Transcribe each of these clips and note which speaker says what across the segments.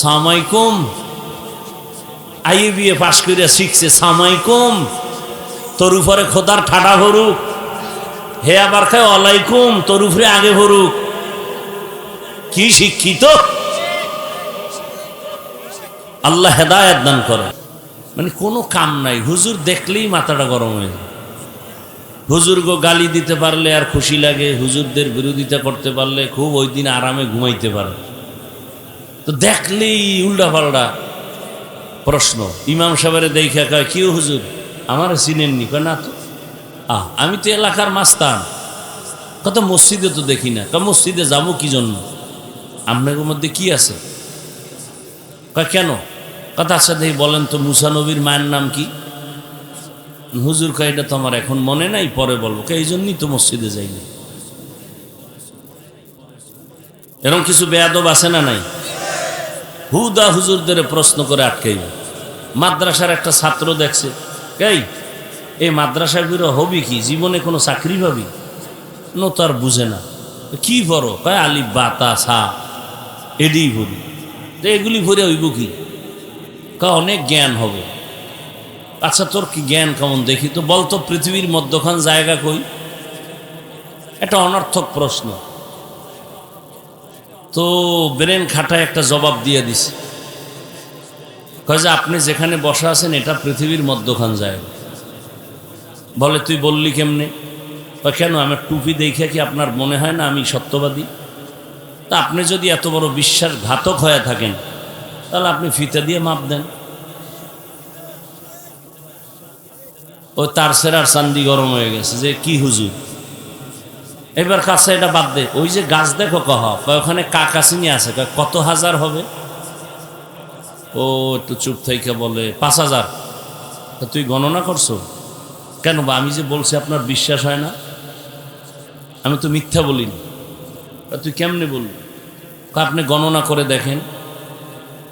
Speaker 1: সামাইকুম, IBA পাশ করে শিখছে সামাইকুম, তোর উপরে খোদার ঠাডা ভরুক। হে আবার খায় ওয়ালাইকুম, তোর উপরে আগে ভরুক। কি শিক্ষিত! আল্লাহ হেদায়েত দান করে। মানে কোনো কাম নাই, হুজুর দেখলেই মাথাটা গরম হয়ে যায়। হুজুরকে গালি দিতে পারলে আর খুশি লাগে, হুজুরদের বিরোধিতা করতে পারলে খুব ওই দিন আরামে ঘুমাইতে পারে। তো দেখলেই উল্টা পাল্টা প্রশ্ন। ইমাম সাহেবের দেখে কয়, কি হুজুর আমার চিনেননি? কয় না তো, আমি তো এলাকার মাস্তান। কত মসজিদে তো দেখি না। মসজিদে যাবো কি জন্য? আপনাদের মধ্যে কি আছে? কয় কেন? কথা আচ্ছা দেখি বলেন তো, মুসা নবীর মায়ের নাম কি? হুজুর কয় এটা তো আমার এখন মনে নাই, পরে বলবো। এই জন্যই তো মসজিদে যাই না। এরকম কিছু বেয়াদব আছে না নাই? হুদা হুজুরদের প্রশ্ন করে আটকাইব। মাদ্রাসার একটা ছাত্র দেখছে, এই মাদ্রাসার বিরো হবি কি, জীবনে কোনো চাকরি পাবি? নো, তো আর বুঝে না। কি পড়ো? কয় আলিফ বা তা সা এডি ভরি। তো এগুলি ভরে হইব কি? কয় অনেক জ্ঞান হবে। আচ্ছা তোর কি জ্ঞান কেমন দেখি তো, বলতো পৃথিবীর মধ্যখান জায়গা কই? একটা অনর্থক প্রশ্ন। তো ব্রেন খাটায় একটা জবাব দিয়ে দিছে। কয় যে আপনি যেখানে বসা আছেন এটা পৃথিবীর মধ্যখান জায়গা। বলে তুই বললি কেমনে? কেন, আমার টুপি দেখে কি আপনার মনে হয় না আমি সত্যবাদী? তা আপনি যদি এত বড় বিশ্বাসঘাতক হয়ে থাকেন তাহলে আপনি ফিতা দিয়ে মাপ দেন। ওই তার সেরার চান্দি গরম হয়ে গেছে যে কি হুজুর, এবার কাছে এটা বাদ দে। ওই যে গাছ দেখো ওখানে কাকাচিনি আছে, কত হাজার হবে? ও একটু চুপ থেকে বলে 5,000। তুই গণনা করছো কেন? বা আমি যে বলছি আপনার বিশ্বাস হয় না? আমি তো মিথ্যা বলিনি। তুই কেমনে বলবি? আপনি গণনা করে দেখেন,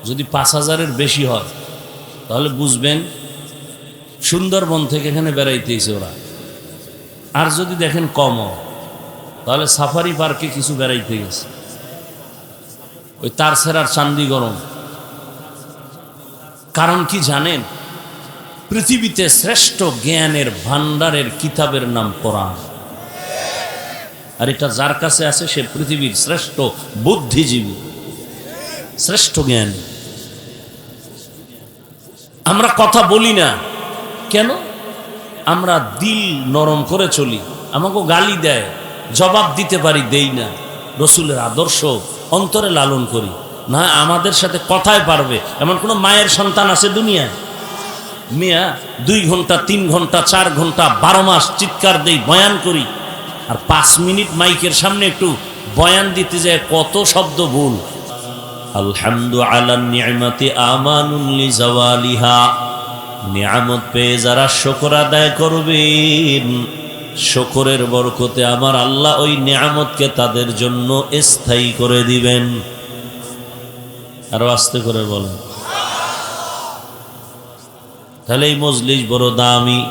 Speaker 1: যদি 5,000-এর বেশি হয় তাহলে বুঝবেন সুন্দরবন থেকে এখানে বেড়াইতেছে ওরা। আর যদি দেখেন কম তাহলে সাফারি পার্কে কিছু বেড়াইতে গেছে। ওই তার সেরার চান্দি গরম। কারণ কি জানেন? পৃথিবীতে শ্রেষ্ঠ জ্ঞানের ভান্ডারের কিতাবের নাম কোরআন। আর এটা যার কাছে আছে সে পৃথিবীর শ্রেষ্ঠ বুদ্ধিজীবী, শ্রেষ্ঠ জ্ঞান। আমরা কথা বলি না কেন? আমরা দিল নরম করে চলি। আমাকে গালি দেয়, জবাব দিতে পারি, দেই না। রসুলের আদর্শ অন্তরে লালন করি না। আমাদের সাথে কথায় পারবে এমন কোনো মায়ের সন্তান আছে দুনিয়ায়? মিয়া 2 ঘন্টা 3 ঘন্টা 4 ঘন্টা 12 মাস চিৎকার দেই, বয়ান করি, আর 5 মিনিট মাইকের সামনে একটু বয়ান দিতে যায় কত শব্দ ভুল। আলহামদু আলা নি'মাতি আমানুল লিজাওয়ালিহা। নিয়ামত পেয়ে যারা শুকর আদায় করবেন, শুকরের বরকতে আমার আল্লাহ ওই নিয়ামতকে তাদের জন্য স্থায়ী করে দিবেন। আরো আস্তে করে বলেন। তাহলে এই মজলিস বড় দামি,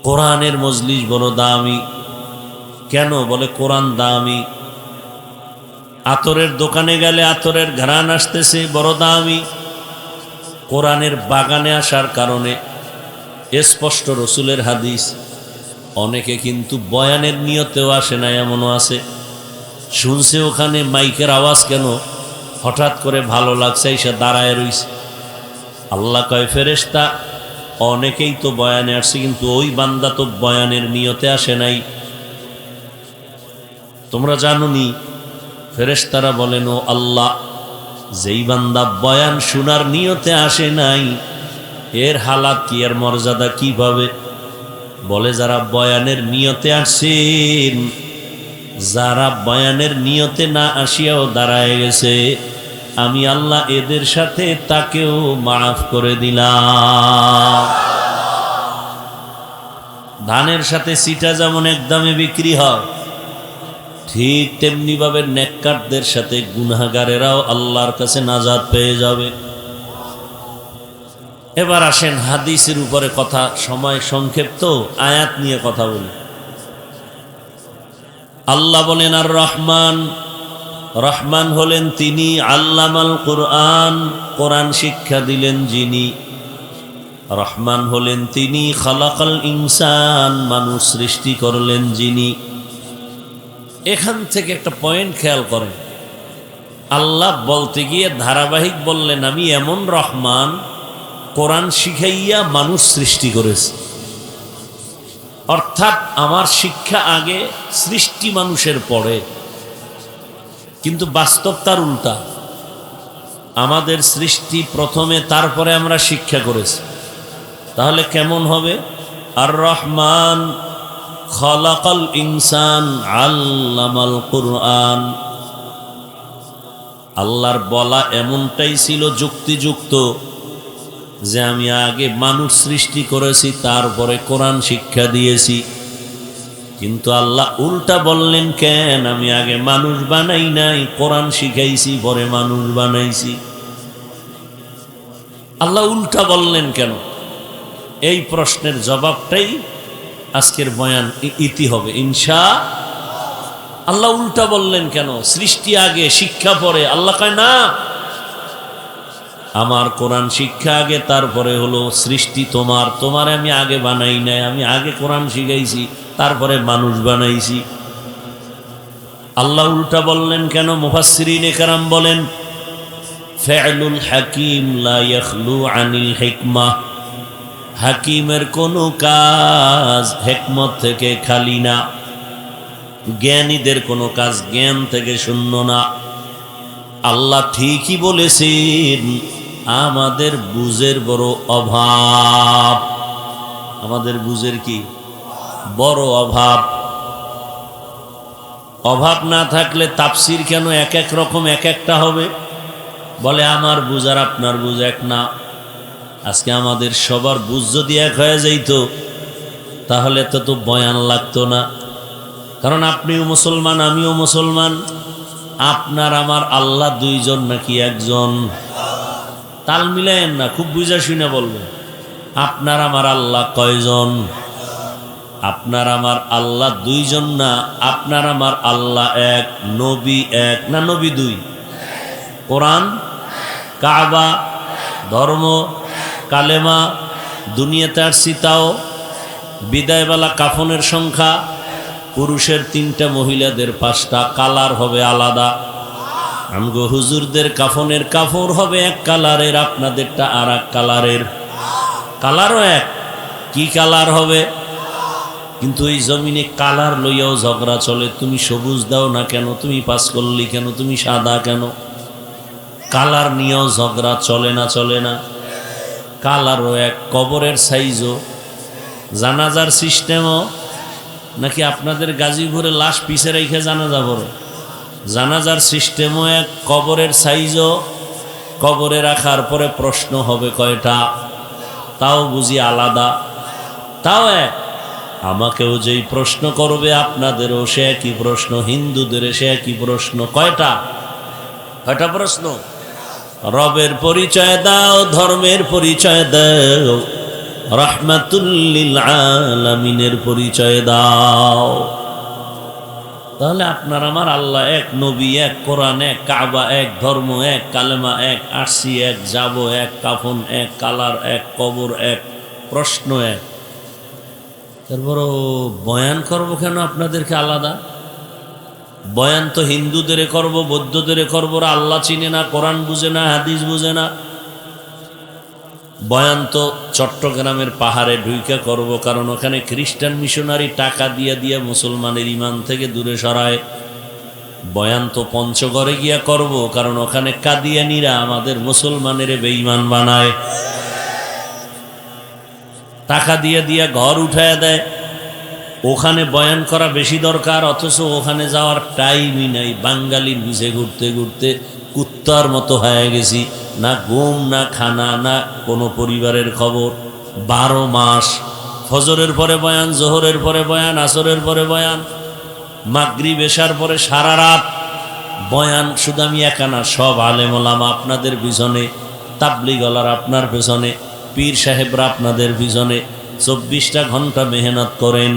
Speaker 1: কোরআনের মজলিস বড় দামি। কেন বলে কোরআন দামি? আতরের দোকানে গেলে আতরের ঘ্রাণ আসতেছে, বড় দামি। কোরআনের বাগানে আসার কারণে স্পষ্ট রসুলের হাদিস। অনেকে কিন্তু বয়ানের নিয়তেও আসে না, এমনও আছে। শুনছে ওখানে মাইকের আওয়াজ, কেন হঠাৎ করে ভালো লাগছে, এসে দাঁড়ায় রইছে। আল্লাহ কয় ফেরেশতা, অনেকেই তো বয়ানে আসছে কিন্তু ওই বান্দা তো বয়ানের নিয়তে আসে নাই। তোমরা জানোনি? ফেরেশতারা বলেন, ও আল্লাহ, যেই বান্দা বয়ান শোনার নিয়তে আসে নাই এর হালাত কি, এর মর্যাদা কি পাবে? বলে যারা বয়ানের নিয়তে আসেন, যারা বয়ানের নিয়তে না আসিয়াও দাঁড়ায় গেছে, আমি আল্লাহ এদের সাথে তাকেও মাফ করে দিলাম। ধানের সাথে সিটা যেমন একদমে বিক্রি হয়, ঠিক তেমনি ভাবে নেককারদের সাথে গুনাহগারেরাও আল্লাহর কাছে নাজাত পেয়ে যাবে। এবার আসেন হাদিসের উপরে কথা, সময় সংক্ষিপ্ত, আয়াত নিয়ে কথা বলি। আল্লাহ বলেন, আর রহমান রহমান হলেন তিনি, আল্লামাল কুরআন, কোরআন শিক্ষা দিলেন যিনি। রহমান হলেন তিনি, খালাকাল ইনসান, মানুষ সৃষ্টি করলেন যিনি। এখান থেকে একটা পয়েন্ট খেয়াল করেন, আল্লাহ বলতে গিয়ে ধারাবাহিক বললেন আমি এমন রহমান, কোরআন শিখাইয়া মানুষ সৃষ্টি করেছে। অর্থাৎ আমার শিক্ষা আগে, সৃষ্টি মানুষের পরে। কিন্তু বাস্তব তার উল্টা, আমাদের সৃষ্টি প্রথমে, তারপরে আমরা শিক্ষা করেছি। তাহলে কেমন হবে? আর রহমান খালাকাল ইনসান আল্লামাল কুরআন। আল্লাহর বলা এমনটাই ছিল যুক্তিযুক্ত যে আমি আগে মানুষ সৃষ্টি করেছি, তারপরে কোরআন শিক্ষা দিয়েছি। কিন্তু আল্লাহ উল্টা বললেন কেন? আমি আগে মানুষ বানাই নাই, কোরআন শিখাইছি, পরে মানুষ বানাইছি। আল্লাহ উল্টা বললেন কেন? এই প্রশ্নের জবাবটাই আজকের বয়ান ইতি হবে ইনশাআল্লাহ। আল্লাহ উল্টা বললেন কেন? সৃষ্টি আগে, শিক্ষা পরে। আল্লাহ কয় না, আমার কোরআন শিক্ষা আগে, তারপরে হলো সৃষ্টি তোমার। তোমার আমি আগে বানাই নাই, আমি আগে কোরআন শিখাইছি, তারপরে মানুষ বানাইছি। আল্লাহ উল্টা বললেন কেন? মুফাসসিরিনে কেরাম বলেন ফি'লুল হাকিম লা ইয়াখলু আনিল হিকমাহ। হাকিমের কোনো কাজ হিকমত থেকে খালি না, জ্ঞানীদের কোনো কাজ জ্ঞান থেকে শূন্য না। আল্লাহ ঠিকই বলেছেন, আমাদের বুঝের বড় অভাব। আমাদের বুঝের কি বড় অভাব। অভাব না থাকলে তাফসির কেন এক এক রকম এক একটা হবে? বলে আমার বুঝ আর আপনার বুঝ এক না। আজকে আমাদের সবার বুঝ যদি এক হয়ে যাইত, তাহলে তো বয়ান লাগতো না। কারণ আপনিও মুসলমান, আমিও মুসলমান। আপনার আমার আল্লাহ দুইজন নাকি একজন? তাল মিলায়েন না, খুব বুঝা শুনে বলবেন। আপনার আমার আল্লাহ কয়জন? আপনার আমার আল্লাহ দুইজন না, আপনার আমার আল্লাহ এক, নবী এক না নবী দুই? কোরআন, কাবা, ধর্ম, কালেমা, দুনিয়াতে আসছি তাও, বিদায়বেলা কাফনের সংখ্যা, পুরুষের 3টা, মহিলাদের 5টা, কালার হবে আলাদা। আমগো হুজুরদের কাফনের কাপড় হবে এক কালারের, আপনাদেরটা আর এক কালারের। কালারও এক, কি কালার হবে? কিন্তু এই জমিনে কালার লইয়াও ঝগড়া চলে। তুমি সবুজ দাও না কেন? তুমি পাস করলি কেন? তুমি সাদা কেন? কালার নিয়েও ঝগড়া চলে না? চলে না? কালারও এক, কবরের সাইজও, জানাজার সিস্টেমও। নাকি আপনাদের গাজীপুরে লাশ পিছে রেখে জানাজা পড়ে? জানাজার সিস্টেমও এক, কবরের সাইজও। কবরে রাখার পরে প্রশ্ন হবে কয়টা? তাও বুঝি আলাদা, তাও এক। আমাকেও যেই প্রশ্ন করবে, আপনাদেরও সে একই প্রশ্ন, হিন্দুদের সে একই প্রশ্ন। কয়টা প্রশ্ন? রবের পরিচয় দাও, ধর্মের পরিচয় দাও, রাহমাতুল লিল আলামিনের পরিচয় দাও। তাহলে আপনার আমার আল্লাহ এক, নবী এক, কোরআন এক, কাবা এক, ধর্ম এক, কালেমা এক, আসি এক, যাব এক, কাফন এক, কালার এক, কবর এক, প্রশ্ন এক। তারপর বয়ান করব কেন আপনাদেরকে আলাদা? বয়ান তো হিন্দুদের করব, বৌদ্ধদের করব। আল্লাহ চিনে না, কোরআন বুঝে না, হাদিস বুঝে না। বয়ান তো চট্টগ্রামের পাহাড়ে ঢুইকা করব, কারণ ওখানে খ্রিস্টান মিশনারি টাকা দিয়ে দিয়ে মুসলমানের ইমান থেকে দূরে সরায়। বয়ান তো পঞ্চগড়ে গিয়া করব, কারণ ওখানে কাদিয়ানীরা আমাদের মুসলমানের বেঈমান বানায়, টাকা দিয়ে দিয়ে ঘর উঠায় দেয়। ওখানে বয়ান করা বেশি দরকার, অথচ ওখানে যাওয়ার টাইমই নাই। বাঙালির পিছে ঘুরতে ঘুরতে কুত্তার মতো হয়ে গেছি। না ঘুম, না খানা, না কোনো পরিবারের খবর। 12 মাস ফজরের পরে বয়ান, জোহরের পরে বয়ান, আসরের পরে বয়ান, মাগরিব এশার পরে সারা রাত বয়ান। শুধু আমি একা না, সব আলেম ওলামা আপনাদের পিছনে, তাবলিগওয়ালারা আপনার পেছনে, পীর সাহেবরা আপনাদের পিছনে 24টা ঘন্টা মেহনত করেন।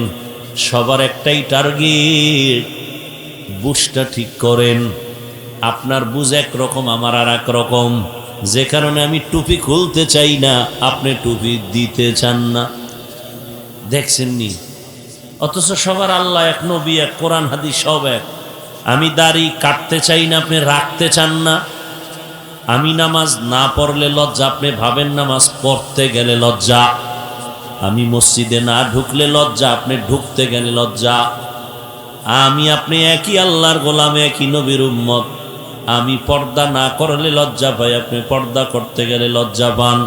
Speaker 1: সবার একটাই টার্গেট, বুশটা ঠিক করেন। আপনার বুঝ একরকম, আমার আর এক রকম, যে কারণে আমি টুপি খুলতে চাই না, আপনি টুপি দিতে চান না। দেখছেননি? অথচ সবার আল্লাহ এক, নবী এক, কোরআন হাদিস সব এক। আমি দাড়ি কাটতে চাই না, আপনি রাখতে চান না। আমি নামাজ না পড়লে লজ্জা, আপনি ভাবেন নামাজ পড়তে গেলে লজ্জা। আমি মসজিদে না ঢুকলে লজ্জা, আপনি ঢুকতে গেলে লজ্জা। আমি আপনি একই আল্লাহর গোলাম, একই নবীর উম্মত। আমি পর্দা না করলে লজ্জা পাই, আপনি পর্দা করতে গেলে লজ্জা পান।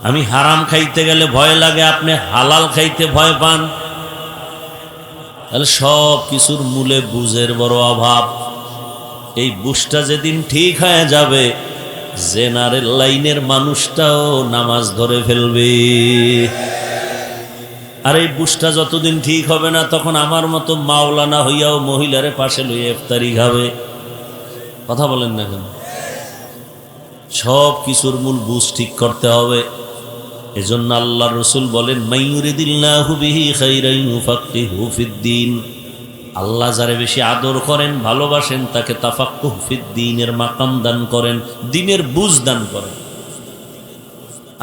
Speaker 1: আমি হারাম খাইতে গেলে ভয় লাগে, আপনি হালাল খাইতে ভয় পান। তাহলে সব কিছুর মূলে বুঝের বড় অভাব। এই বুঝটা যেদিন ঠিক হয়ে যাবে, জেনারেল লাইনের মানুষটাও নামাজ ধরে ফেলবে। আর এই বুঝটা যতদিন ঠিক হবে না, তখন আমার মতো মাওলানা হইয়াও মহিলারে পাশে লইয়া ইফতারি খাবে। কথা বলেন না কেন? সব কিছুর মূল বুঝ ঠিক করতে হবে। এজন্য আল্লাহ রসুল বলেন, মাইয়ুরিদিল্লাহু বিহি খাইরান ইউফাক্কিহু ফিদ্দীন। আল্লাহ যারে বেশি আদর করেন, ভালোবাসেন, তাকে তাফাক্কুহ ফিদ্দীনের মাকাম দান করেন, দ্বীনের বুঝ দান করেন।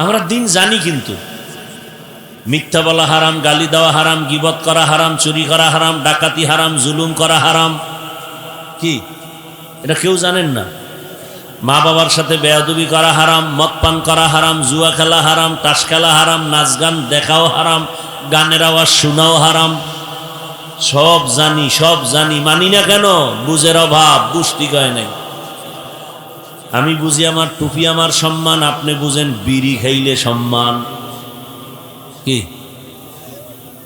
Speaker 1: আমরা দ্বীন জানি, কিন্তু মিথ্যা বলা হারাম, গালি দেওয়া হারাম, গীবত করা হারাম, চুরি করা হারাম, ডাকাতি হারাম, জুলুম করা হারাম। কি এটা কেউ জানেন না? মা বাবার সাথে বেয়াদবি করা হারাম, মদ পান করা হারাম, জুয়া খেলা হারাম, তাস খেলা হারাম, নাচ গান দেখাও হারাম, গানের আওয়াজ শোনাও হারাম। সব জানি, সব জানি, মানি না কেন? বুঝের অভাব, বুঝ ঠিক হয় নাই। আমি বুঝি আমার টুপি আমার সম্মান, আপনি বুঝেন বিড়ি খাইলে সম্মান। কি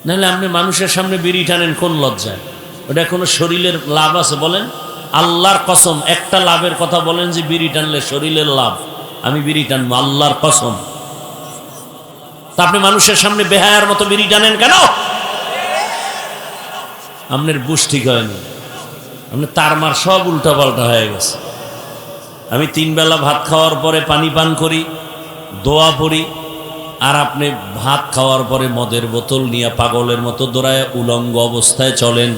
Speaker 1: নাহলে আপনি মানুষের সামনে বিড়ি টানেন কোন লজ্জায়? ওটা কোনো শরীরের লাভ আছে বলেন? আল্লাহর কসম, একটা লাভের কথা বলেন যে বিড়ি টানলে শরীরের লাভ, আমি বিড়ি টানবো, আল্লাহর কসম। তা আপনি মানুষের সামনে বেহায়ার মতো বিড়ি টানেন কেন? আপনার বুঝ ঠিক হয়নি, আপনার তারমার সব উল্টা পাল্টা হয়ে গেছে। আমি 3 বেলা ভাত খাওয়ার পরে পানি পান করি, দোয়া পড়ি, আর আপনি ভাত খাওয়ার পরে মদের বোতল নিয়ে পাগলের মতো দৌড়ায় উলঙ্গ অবস্থায় চলেন।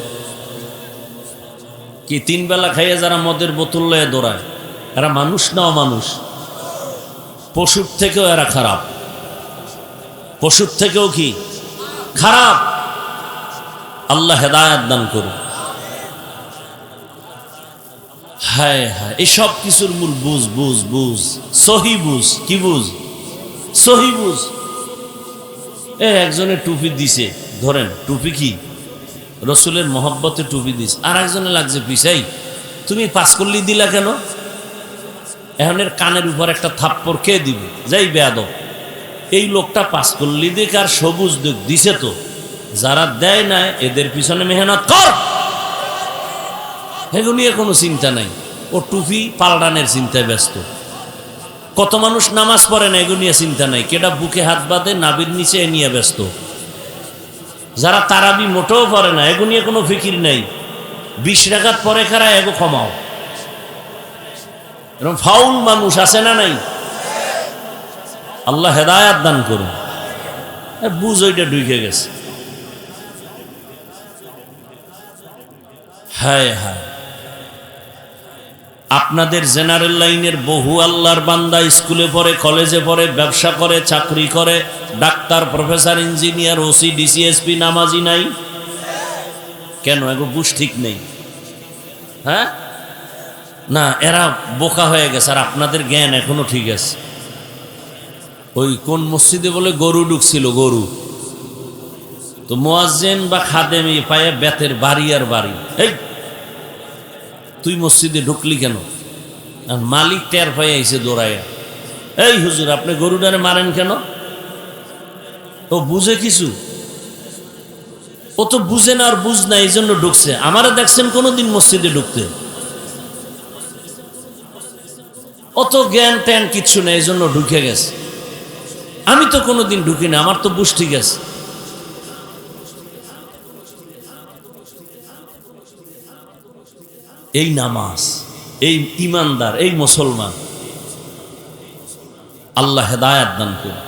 Speaker 1: কি 3 বেলা খাইয়ে যারা মদের বোতল লয়ে দৌড়ায়, এরা মানুষ না অমানুষ? পশুর থেকেও এরা খারাপ, পশুর থেকেও কি খারাপ। আল্লাহ হেদায়েত দান করুন। হায় হায়, এসব কিছুর মূল বুঝ, বুঝ, বুঝ, সহি বুঝ। কি বুঝ? সহি বুঝ। একজনে টুপি দিছে, ধরেন টুপি কি রসুলের মহব্বতে টুপি দিস, আর একজনে লাগছে পিছাই, তুমি পাঁচকল্লি দিলা কেন? এখন এর কানের উপর একটা থাপ্পড় কে দিবে? যাই বেয়াদব, এই লোকটা পাঁচকল্লি দিক আর সবুজ দিক দিছে, তো যারা দেয় না এদের পিছনে মেহনত কর। এগুলো নিয়ে কোনো চিন্তা নাই, ও টুপি পাল্টানের চিন্তায় ব্যস্ত। কত মানুষ নামাজ পড়ে না, এগুলো নিয়ে চিন্তা নাই, কেটা বুকে হাত বাঁধে নাবির নিচে এ নিয়ে ব্যস্ত। যারা তারাবি মোটেও পড়ে না, এগুলো নিয়ে কোনো ফিকির নেই, 20 রাকাত পরে খারা এগো কমাও। এরকম ফাউল মানুষ আছে না নাই? আল্লাহ হেদায়াত দান করুন। বুঝ ওইটা ঢুকে গেছে। হায় হায়, আপনাদের জেনারেল লাইনের বহু আল্লাহর বান্দা স্কুলে পড়ে, কলেজে পড়ে, ব্যবসা করে, চাকরি করে, doctor, professor, engineer, OC, DC SP, নামাজি নাই কেন? এগো বুঝ ঠিক নেই। হ্যাঁ না, এরা বোকা হয়ে গেছে, আর আপনাদের জ্ঞান এখনো ঠিক আছে। ওই কোন মসজিদে বলে গরু ঢুকছিল, গরু তো মুয়াজ্জিন বা খাদেম পায়ে বেতের বাড়ি আর বাড়ি। এই তুই মসজিদে ঢুকলি কেন? আর মালিক টের পায়ে আইসে দৌড়াইয়া, এই হুজুর আপনি গরুটারে মারেন কেন? ও বুঝে কিছু? ও তো বুঝে না, আর বুঝ না, এই জন্য ঢুকছে। আমারে দেখছেন কোনোদিন মসজিদে ঢুকতে? অত জ্ঞান ট্যান কিচ্ছু নেই, এই জন্য ঢুকে গেছে। আমি তো কোনোদিন ঢুকি না, আমার তো বুঝ ঠিক আছে। এই নামাজ, এই ইমানদার, এই মুসলমান, আল্লাহ হেদায়াত দান করুন।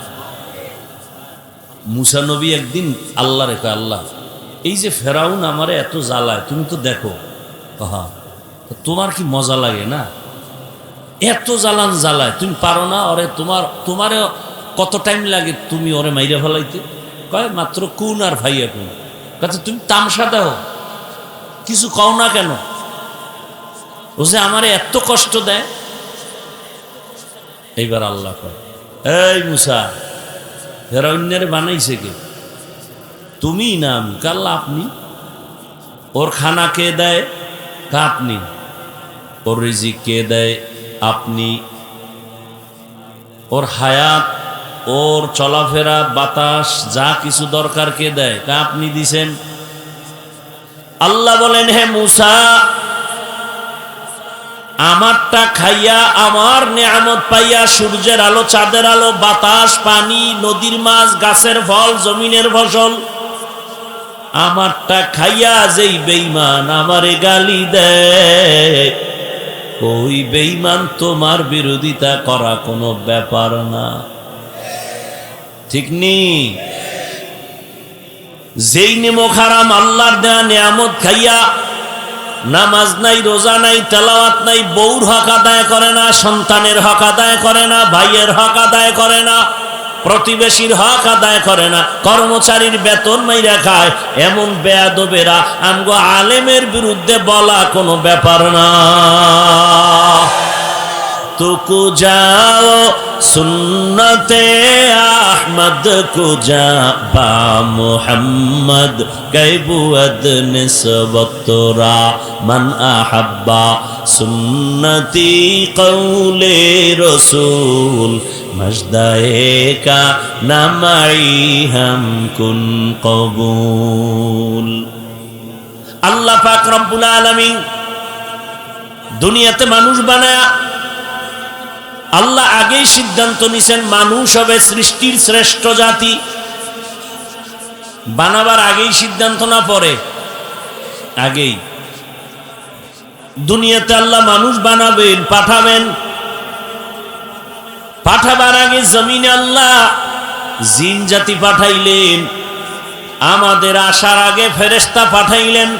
Speaker 1: মুসা নবী একদিন আল্লাহ রেখে, আল্লাহ এই যে ফেরাউন আমারে এত জ্বালায়, তুমি তো দেখো, তোমার কি মজা লাগে না? এত জ্বালান জ্বালায়, তুমি পারো না ওরে? তোমারে কত টাইম লাগে তুমি ওরে মাইরা ফেলাইতে? কয় মাত্র কুন আর ভাইয়া কুন। কাছে তুমি তামসা দাও, কিছু কও না কেন? ও যে আমারে এত কষ্ট দেয়। এইবার আল্লাহ কয়, এই মুসা, এরা অন্যের বানাইছে কে? তুমি না আমি? কাল্লা আপনি। ওর খানা কে দেয়? আপনি। ওর রিজিক কে দেয়? আপনি। ওর হায়াত, ওর চলাফেরা, বাতাস, যা কিছু দরকার কে দেয়? আপনি দিছেন। আল্লাহ বলেন, হে মুসা, আমারটা খাইয়া, আমার নিয়ামত পাইয়া, সূর্যের আলো, চাঁদের আলো, বাতাস, পানি, নদীর মাছ, গাছের ফল, জমিনের ফসল, আমারটা খাইয়া যেই বেঈমান আমারে গালি দেয়, ওই বেঈমান তোমার বিরোধিতা করা কোনো ব্যাপার না। ঠিক নেই? যেই নেমক হারাম আল্লাহর দেয়া নিয়ামত খাইয়া নামাজ নাই, রোজা নাই, তেলাওয়াত নাই, বউর হক আদায় করে না, সন্তানের হক আদায় করে না, ভাইয়ের হক আদায় করে না, প্রতিবেশীর হক আদায় করে না, কর্মচারীর বেতন মাইরা খায়, এমন বেয়াদবেরা আমগো আলেমের বিরুদ্ধে বলা কোনো ব্যাপার না। तुको जाओ सुन्नते अहमद को जा बा मुहम्मद कैबुअद निस्बतरा मन अहब्बा सुन्नती कौले रसूल मजदाए का नमाई हम कुन कबूल। अल्लाह पाक रब्बुल आलमीन দুনিয়াতে মানুষ বানায়া আল্লাহ আগেই সিদ্ধান্ত নিছেন মানুষ হবে সৃষ্টির শ্রেষ্ঠ জাতি। বানাবার আগেই সিদ্ধান্ত না পরে? আগেই। দুনিয়াতে আল্লাহ মানুষ বানাবেন, পাঠাবেন। পাঠাবার আগে জমিনে আল্লাহ জিন জাতি পাঠাইলেন, আমাদের আসার আগে ফেরেশতা পাঠাইলেন।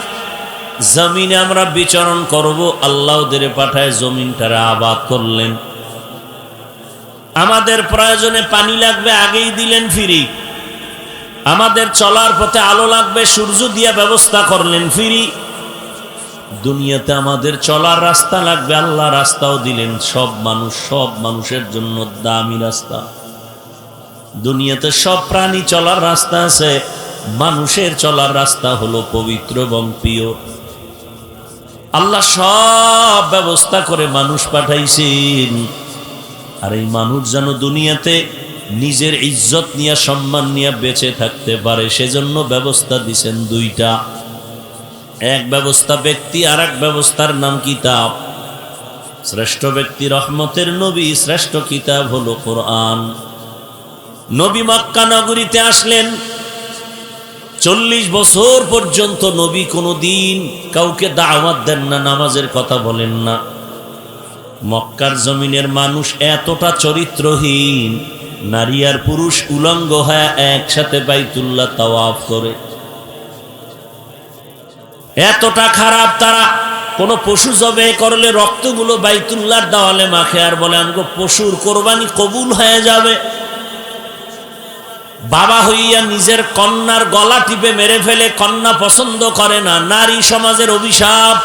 Speaker 1: জমিনে আমরা বিচরণ করব, আল্লাহ ওদের পাঠায় জমিনটারে আবাদ করলেন। আমাদের প্রয়োজনে পানি লাগবে, আগেই দিলেন ফ্রি। আমাদের চলার পথে আলো লাগবে, সূর্য দিয়া ব্যবস্থা করলেন ফ্রি। দুনিয়াতে আমাদের চলার রাস্তা লাগবে, আল্লাহ রাস্তাও দিলেন। সব মানুষের জন্য দামি রাস্তা। দুনিয়াতে সব প্রাণী চলার রাস্তা আছে, মানুষের চলার রাস্তা হলো পবিত্র এবং প্রিয়। আল্লাহ সব ব্যবস্থা করে মানুষ পাঠাইছেন। আর এই মানুষ যেন দুনিয়াতে নিজের ইজ্জত নিয়ে, সম্মান নিয়ে বেঁচে থাকতে পারে, সেজন্য ব্যবস্থা দিছেন দুইটা। এক ব্যবস্থা ব্যক্তি, আর এক ব্যবস্থার নাম কিতাব। শ্রেষ্ঠ ব্যক্তি রহমতের নবী, শ্রেষ্ঠ কিতাব হলো কোরআন। নবী মক্কা নগরীতে আসলেন, 40 বছর পর্যন্ত নবী কোনোদিন কাউকে দাওয়াত দেন না, নামাজের কথা বলেন না। মক্কার জমিনের মানুষ এতটা চরিত্রহীন, নারী আর পুরুষ উলঙ্গ হয়ে একসাথে বাইতুল্লাহ তাওয়াফ করে। এতটা খারাপ তারা, কোন পশু জবে করলে রক্তগুলো বাইতুল্লাহর দেওয়ালে মাখে আর বলে আমগো পশুর কোরবানি কবুল হয়ে যাবে। বাবা হইয়া নিজের কন্যার গলা টিপে মেরে ফেলে, কন্যা পছন্দ করে না, নারী সমাজের অভিশাপ।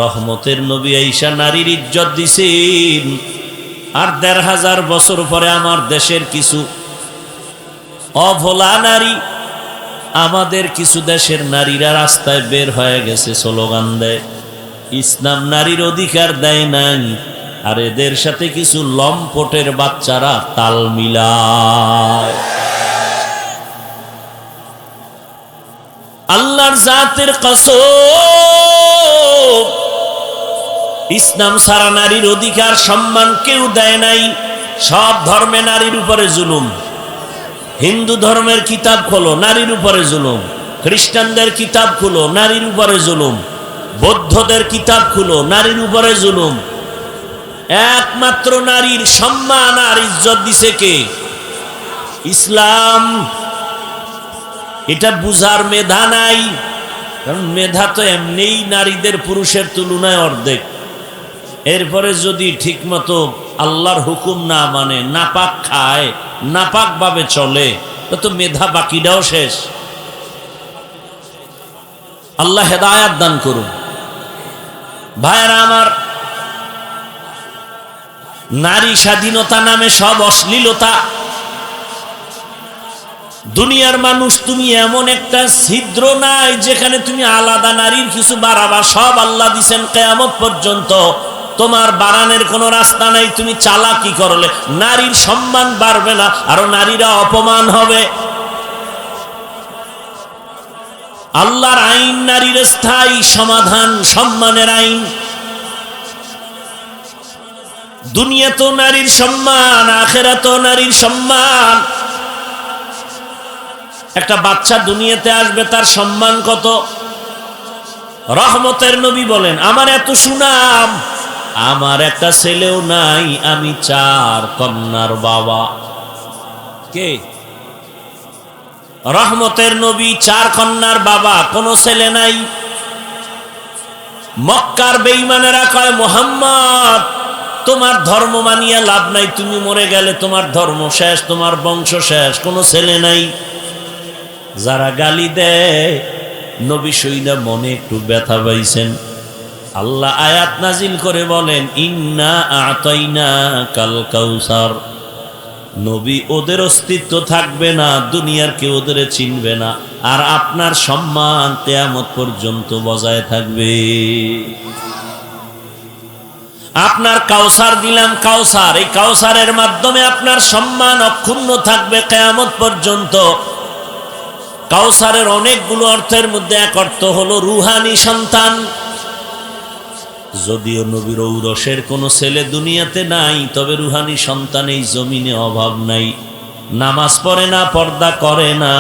Speaker 1: রহমতের নবী আইসা নারীর ইজ্জত দিছেন। আর 1500 বছর পরে আমার দেশের কিছু অভোলা নারী, আমাদের কিছু দেশের নারীরা রাস্তায় বের হয়ে গেছে, স্লোগান দেয় ইসলাম নারীর অধিকার দেয় নাই। আর এদের সাথে কিছু লম্পটের বাচ্চারা তাল মিলায়। আল্লাহর জাতের কসম, ইসলাম সারা নারীর অধিকার সম্মান কেউ দেয় নাই। সব ধর্মে নারীর উপরে জুলুম। হিন্দু ধর্মের কিতাব খোলো, নারীর উপরে জুলুম। খ্রিস্টানদের কিতাব খুলো, নারীর উপরে জুলুম। বৌদ্ধদের কিতাব খুলো, নারীর উপরে জুলুম। একমাত্র নারীর সম্মান আর ইজ্জত দিছে কে? ইসলাম। এটা বুঝার মেধা নাই, কারণ মেধা তো এমনিই নারীদের পুরুষের তুলনায় অর্ধেক। এরপরে যদি ঠিকমতো আল্লাহর হুকুম না মানে, নাপাক খায়, নাপাক ভাবে চলে, তো মেধা বাকিটাও শেষ। আল্লাহ হেদায়াত দান করুন। ভাইরা আমার, নারী স্বাধীনতা নামে সব অশ্লীলতা। দুনিয়ার মানুষ, তুমি এমন একটা ছিদ্র নাই যেখানে তুমি আলাদা নারীর কিছু বাড়াবা। সব আল্লাহ দিছেন কিয়ামত পর্যন্ত, তোমার বাড়ানোর কোনো রাস্তা নাই। তুমি চালাকি করলে নারীর সম্মান বাড়বে না, আরো নারীরা অপমান হবে। আল্লাহর আইন নারীর স্থায়ী সমাধান, সম্মানের আইন। দুনিয়াতেও নারীর সম্মান, আখিরাতেও নারীর সম্মান। একটা বাচ্চা দুনিয়াতে আসবে, তার সম্মান কত? রহমতের নবী বলেন, আমার এত সুনাম, আমার একটা ছেলেও নাই, আমি 4 কন্যার বাবা। কে? রহমতের নবী 4 কন্যার বাবা, কোনো ছেলে নাই। মক্কার বেঈমানেরা কয়, মুহাম্মদ তোমার ধর্ম মানিয়া লাভ নাই, তুমি মরে গেলে তোমার ধর্ম শেষ, তোমার বংশ শেষ, কোনো ছেলে নাই। যারা গালি দেয়, নবী শুইনা মনে একটু ব্যথা পাইছেন। আল্লাহ আয়াত নাজিল করে বলেন, ইন্না আতাইনাকাল কাউসার। নবী, ওদের অস্তিত্ব থাকবে না, দুনিয়ার কেউ ওদের চিনবে না, আর আপনার সম্মান কিয়ামত পর্যন্ত বজায় থাকবে। আপনার কাউসার দিলাম, কাউসার, এই কাউসারের মাধ্যমে আপনার সম্মান অক্ষুণ্ণ থাকবে কিয়ামত পর্যন্ত। কাউসারের অনেকগুলো অর্থের মধ্যে এক অর্থ হলো রুহানি সন্তান। যদিও নবীর ঔরসের কোনো ছেলে দুনিয়াতে নাই, তবে রুহানি সন্তান এই জমিনে অভাব নাই। নামাজ পড়ে না, পর্দা করে না,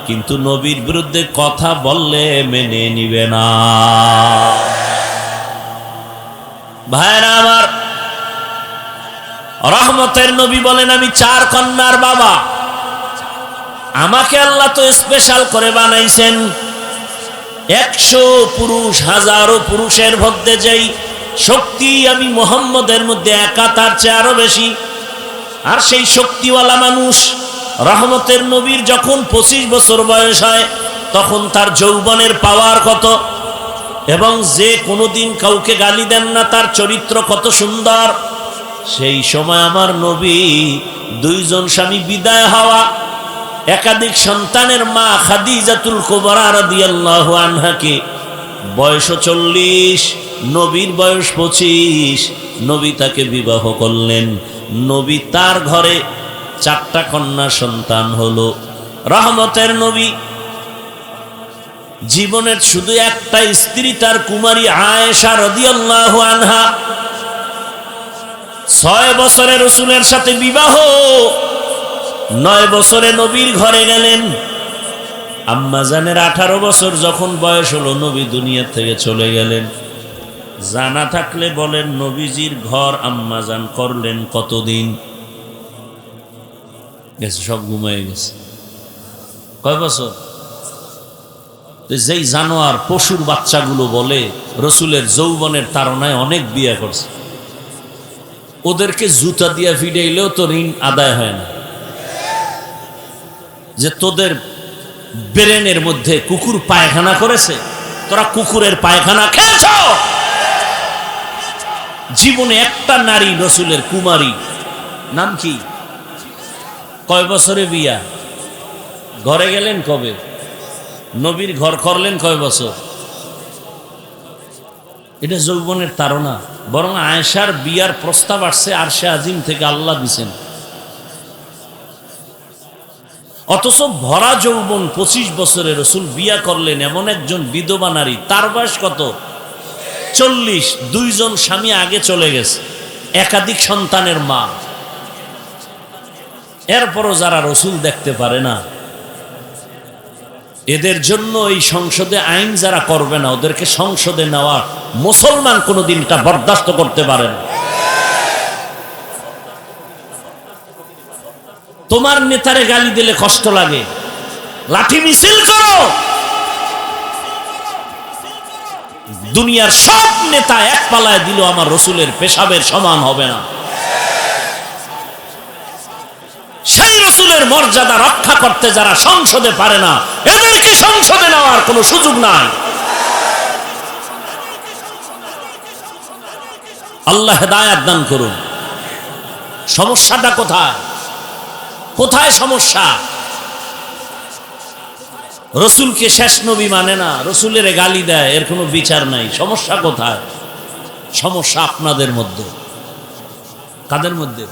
Speaker 1: কিন্তু নবীর বিরুদ্ধে কথা বললে মেনে নিবে না। ভাইরা আমার, রহমতের নবী বলেন, আমি 4 কন্যার বাবা। আমাকে আল্লাহ তো স্পেশাল করে বানাইছেন। 100 পুরুষ, হাজারো পুরুষের মধ্যে যেই শক্তি আমি মুহাম্মদের মধ্যে একা, তার চেয়ে আরো বেশি। আর সেই শক্তিওয়ালা মানুষ রহমতের নবীর যখন 25 বছর বয়স হয়, তখন তার যৌবনের পাওয়ার কত, এবং যে কোনোদিন কাউকে গালি দেন না, তার চরিত্র কত সুন্দর। সেই সময় আমার নবী 2 জন স্বামী বিদায় হওয়া, একাধিক সন্তানের মা খাদিজাতুল কুবরা রাদিয়াল্লাহু আনহাকে বয়স 40, নবীর বয়স 25, নবী তাকে বিবাহ করলেন। নবী তার ঘরে 4টা কন্যা সন্তান হলো। রহমতের নবী জীবনের শুধু একটা স্ত্রী, তার কুমারী আয়েশা রাদিয়াল্লাহু আনহা। 6 বছরে রাসূলের সাথে বিবাহ, 9 বছরে নবীর ঘরে গেলেন। আম্মা জানের 18 বছর যখন বয়স হলো, নবী দুনিয়া থেকে চলে গেলেন। জানা থাকলে বলেন, নবীজির ঘর আম্মা জান করলেন কতদিন? গেছে, সব ঘুমায় গেছে। কয় বছর? যেই জানোয়ার, পশুর বাচ্চাগুলো বলে রসুলের যৌবনের তাড়নায় অনেক বিয়ে করছে, ওদেরকে জুতা দিয়া ফিডাইলেও তো ঋণ আদায় হয় না। যে তোদের ব্রেনের মধ্যে কুকুর পায়খানা করেছে, তোরা কুকুরের পায়খানা খেয়েছ। জীবনে একটা নারী রসুলের কুমারী, নাম কি? কয় বছরে বিয়া? ঘরে গেলেন কবে? নবীর ঘর করলেন কয় বছর? এটা যৌবনের তাড়না। বরং আয়েশার বিয়ার প্রস্তাব আসছে আরশে আজিম থেকে, আল্লাহ দিছেন। অথচ ভরা যৌবন 25 বছরে রসুল বিয়া করলেন এমন একজন বিধবা নারী, তার বয়স কত? 40। 2 জন স্বামী আগে চলে গেছে, একাধিক সন্তানের মা। এরপরও যারা রসুল দেখতে পারে না, এদের জন্য এই সংসদে আইন যারা করবে না, ওদেরকে সংসদে নেওয়া মুসলমান কোনোদিন এটা বরদাস্ত করতে পারে না। তোমার নেতারে গালি দিলে কষ্ট লাগে, লাঠি মিছিল করো, দুনিয়ার সব নেতা এক পালায় দিল আমার রসুলের পেশাবের সমান হবে না। সেই রসুলের মর্যাদা রক্ষা করতে যারা সংসদে পারে না, এদেরকে সংসদে নেওয়ার কোনো সুযোগ নাই। আল্লাহ হেদায়েত দান করুন। সমস্যাটা কোথায়? কোথায় সমস্যা? রসুলকে শেষ নবী মানে না, রসুলের গালি দেয়, এর কোনো বিচার নাই। সমস্যা কোথায়? সমস্যা আপনাদের মধ্যে। কাদের মধ্যে?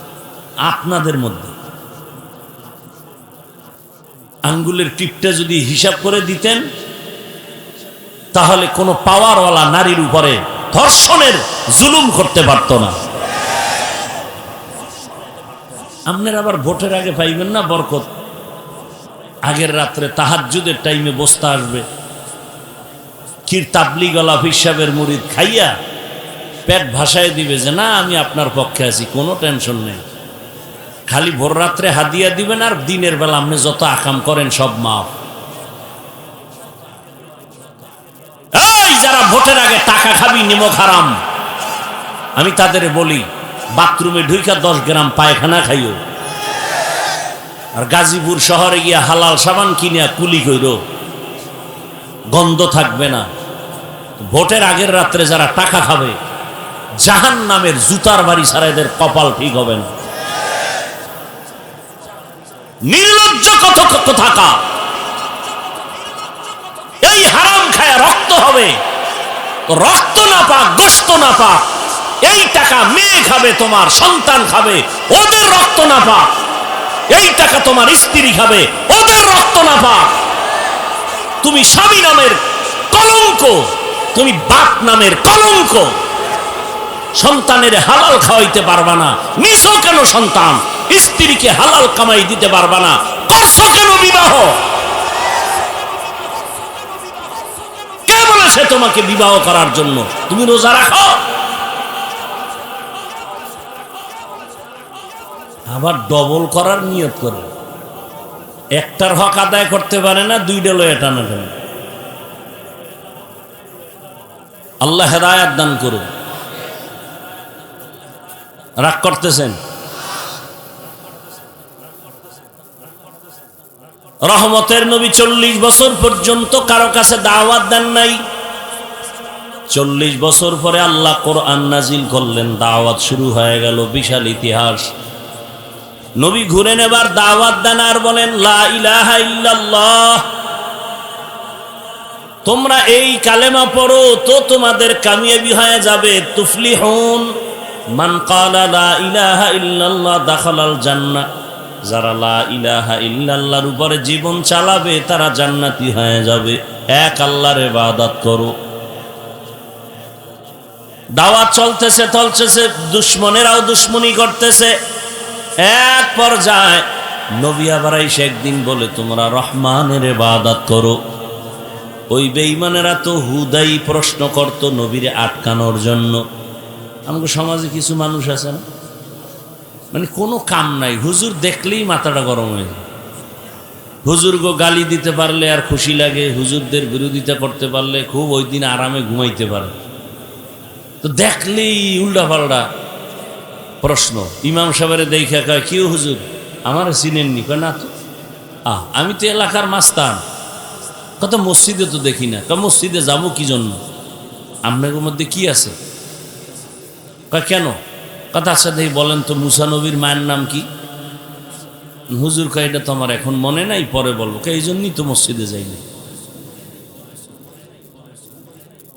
Speaker 1: আপনাদের মধ্যে। আঙ্গুলের টিপটা যদি হিসাব করে দিতেন, তাহলে কোনো পাওয়ারওয়ালা নারীর উপরে ধর্ষণের জুলুম করতে পারত না। আপনার আবার ভোটের আগে পাইবেন না বরকত। আগের রাত্রে তাহাজ্জুদের টাইমে বসতে আসবে, কির তাবলিগওয়ালা হিসাবের মুরিদ খাইয়া পেট ভাসায় দিবে যে না আমি আপনার পক্ষে আছি, কোনো টেনশন নেই। খালি ভোর রাত্রে হাদিয়া দিবেন আর দিনের বেলা আপনি যত আকাম করেন সব মাফ। এই যারা ভোটের আগে টাকা খাবি, নিমক হারাম, আমি তাদের বলি বাথরুমে ঢুইকা 10 গ্রাম পায়খানা খাইও, আর গাজীপুর শহরে গিয়া হালাল সাবান কিনিয়া কুলি কইরো, গন্ধ থাকবে না। ভোটের আগের রাত্রে যারা টাকা খাবে, জাহান্নামের জুতার বাড়ি ছাড়া এদের কপাল ঠিক হবে না। নির্লজ্জ কথা। এই হারাম খায় রক্ত হবে, তো রক্ত না পাক, গোশত না পাক, এই টাকা মেয়ে খাবে, তোমার সন্তান খাবে, ওদের রক্ত না পাক। এই টাকা তোমার স্ত্রী খাবে, ওদের রক্ত না পাক। তুমি স্বামী নামের কলঙ্ক, তুমি বাপ নামের কলঙ্ক। সন্তানের হালাল খাওয়াইতে পারবা না, নিছো কেন সন্তান? স্ত্রীকে হালাল কামাই দিতে পারবা না, করছো কেন বিবাহ? কে বলেছে তোমাকে বিবাহ করার জন্য? তুমি রোজা রাখো, আবার ডবল করার নিয়ত করে। একটার হক আদায় করতে পারে না, দুইটা লয়ে টানাটানি। আল্লাহ হেদায়েত দান করুন। রাগ করতেছেন? রহমতের নবী 40 বছর পর্যন্ত কারো কাছে দাওয়াত দেন নাই। 40 বছর পরে আল্লাহ কোরআন নাজিল করলেন, দাওয়াত শুরু হয়ে গেল। বিশাল ইতিহাস। নবী ঘুরে নেবার দাওয়াত দেন আর বলেন লা ইলাহা ইল্লাল্লাহ, তোমরা এই কালেমা পড়ো তো তোমাদের কামিয়াবি হয়ে যাবে। তুফলিহুন মান ক্বালা লা ইলাহা ইল্লাল্লাহ দাখালাল জান্নাহ, যারা লা ইলাহা ইল্লাল্লাহর উপরে জীবন চালাবে তারা জান্নাতি হয়ে যাবে। এক আল্লাহর ইবাদত করো। দাওয়াত চলতেছে, দুশ্মনেরাও দুশ্মনী করতেছে। এক পর্যায়ে নবী আবার এসে একদিন বলে তোমরা রহমানের ইবাদত করো। ওই বেঈমানেরা তো হুদাই প্রশ্ন করত নবীরে আটকানোর জন্য। আমাদের সমাজে কিছু মানুষ আছে না, মানে কোনো কাম নাই, হুজুর দেখলেই মাথাটা গরম হয়ে যায়। হুজুর গো গালি দিতে পারলে আর খুশি লাগে, হুজুরদের বিরোধিতা করতে পারলে খুব ওই দিন আরামে ঘুমাইতে পারে। তো দেখলেই উল্টা পাল্টা প্রশ্ন। ইমাম সাহেবের দেখে কয় কি হুজুর আমার চিনেননি? কয় না তো, আমি তো এলাকার মাস্তান। কত মসজিদে তো দেখি না। মসজিদে যাবো কি জন্য? আপনাদের মধ্যে কি আছে? কয় কেন? কথা আচ্ছা দেখি বলেন তো মুসা নবীর মায়ের নাম কি? হুজুর কয় এটা তো আমার এখন মনে নাই, পরে বলবো। এই জন্যই তো মসজিদে যাই না।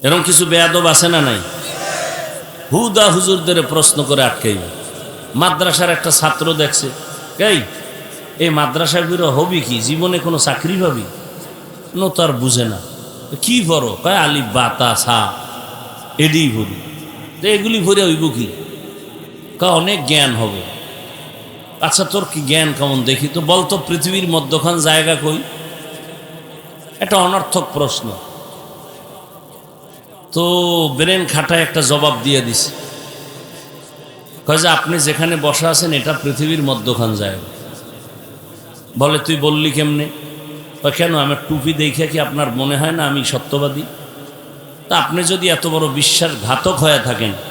Speaker 1: এরকম কিছু বেয়াদব আছে না নাই? হুদা হুজুরদের প্রশ্ন করে আটকাইব। মাদ্রাসার একটা ছাত্র দেখছে, এই মাদ্রাসার বিরো হবি কি, জীবনে কোনো চাকরি পাবি? নো তার বুঝে না। কি পড়ো? কয় আলিফ বা তা সা এডি ভরি। তো এগুলি ভরে হইব কি? অনেক জ্ঞান হবে। আচ্ছা তোর কি জ্ঞান কেমন দেখি তো, বলতো পৃথিবীর মধ্যখান জায়গা কই? এটা অনর্থক প্রশ্ন। তো ব্রেন খাটায় একটা জবাব দিয়ে দিছে। কয় যে আপনি যেখানে বসা আছেন এটা পৃথিবীর মধ্যখান জায়গা। বলে তুই বললি কেমনে? কেন আমার টুপি দেখে কি আপনার মনে হয় না আমি সত্যবাদী? তা আপনি যদি এত বড় বিশ্বাসঘাতক হয়ে থাকেন